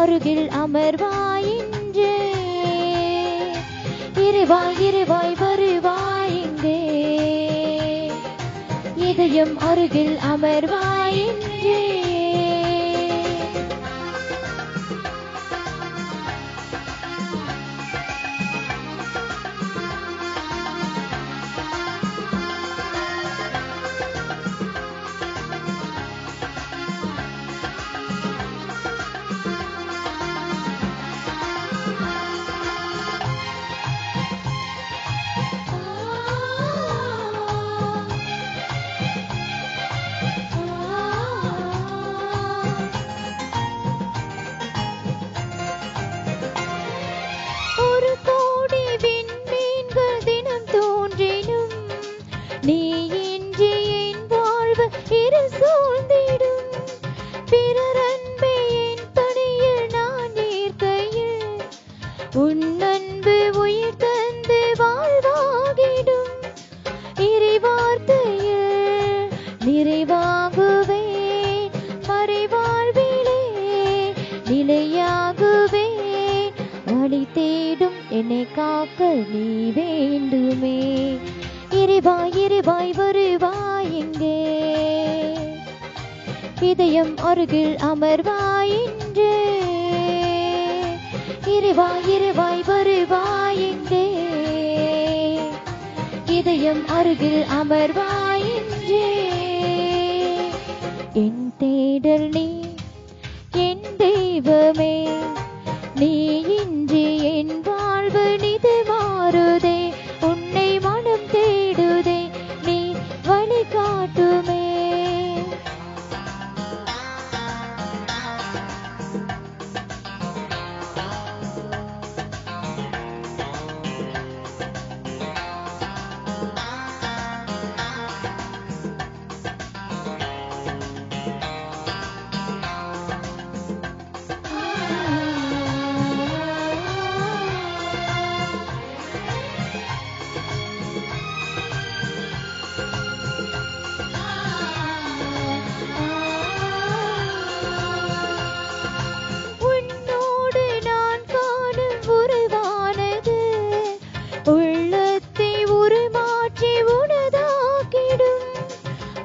அருகில் அமர்வாயின்றே. இருவாய் இருவாய் வருவாய் இங்கே, இதயம் அருகில் அமர்வாயின்றே. நீ இன்றி என் வாழ்வு இருள் சூழ்ந்திடும். பிறர் அன்பை என் பணியில் நான் ஏற்கையில் உன் அன்பு உயிர் தந்து வாழ்வாகிடும். இறைவார்த்தையில் நிறைவாகுவேன், மறைவாழ்விலே நிலையாகுவேன். வழி தேடும் என்னை காக்க நீ வேண்டுமே. இருவாய் இருவாய் வருவாய் இங்கே, இதயம் அருகில் அமர்வாயின்றே. இருவாய் இருவாய் வருவாய் இங்கே, இதயம் அருகில் அமர்வாயின்றே. என் தேடல் நீ என் தெய்வமே, நீ இன்றி என் வாழ்வு நிது மாறுதே. உன்னை மனம் தேடுதே, நீ வழி காட்டுமே. உள்ளத்தை உருமாற்றி உனதாக்கிடும்.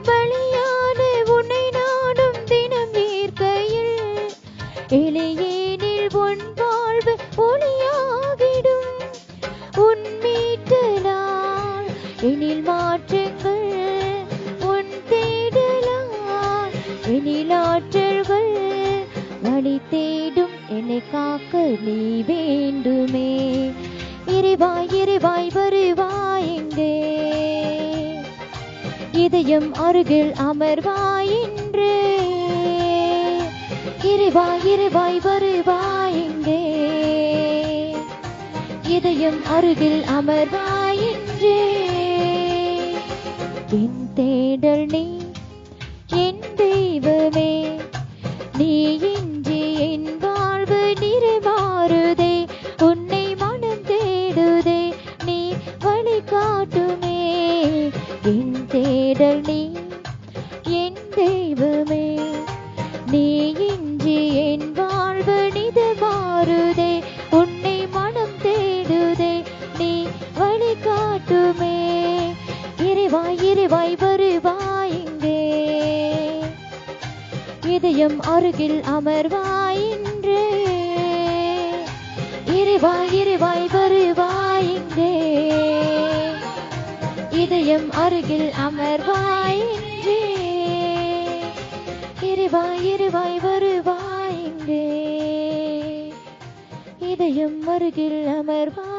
பலியான உன்னை நாடும் தினம் ஏற்கையில் எளியேனில் உன் வாழ்வு ஒளியாகிடும். உன் மீட்டலால் எனில் மாற்றங்கள், உன் தேடலால் எனில் ஆற்றல்கள். வழி தேடும் என்னை காக்க நீ வேண்டுமே. இருவாய் இருவாய் வருவாய் இங்கே, இதயம் அருகில் அமர்வாயின்றே. இருவாய் இருவாய் வருவாய் இங்கே, இதயம் அருகில் அமர்வாயின்றே. என் தேடல் நீ என் தெய்வமே, நீ இன்றி என் வாழ்வு நிறைமாறுதே. உன்னை மனம் தேடுதே, நீ வழி காட்டுமே. என் தேடல் நீ என் தெய்வமே, நீ இன்றி என் வாழ்வு நிது மாறுதே. உன்னை மனம் தேடுதே, நீ வழி காட்டுமே. இருவாய் இருவாய் வருவாய் இங்கே, இதயம் அருகில் அமர்வாயின்றே. இருவாய் இருவாய் வருவாய் இங்கே, இதயம் அருகில் அமர்வாயின்றே. இருவாய் இருவாய் வருவாய் இங்கே, இதயம் அருகில் அமர்வாய்.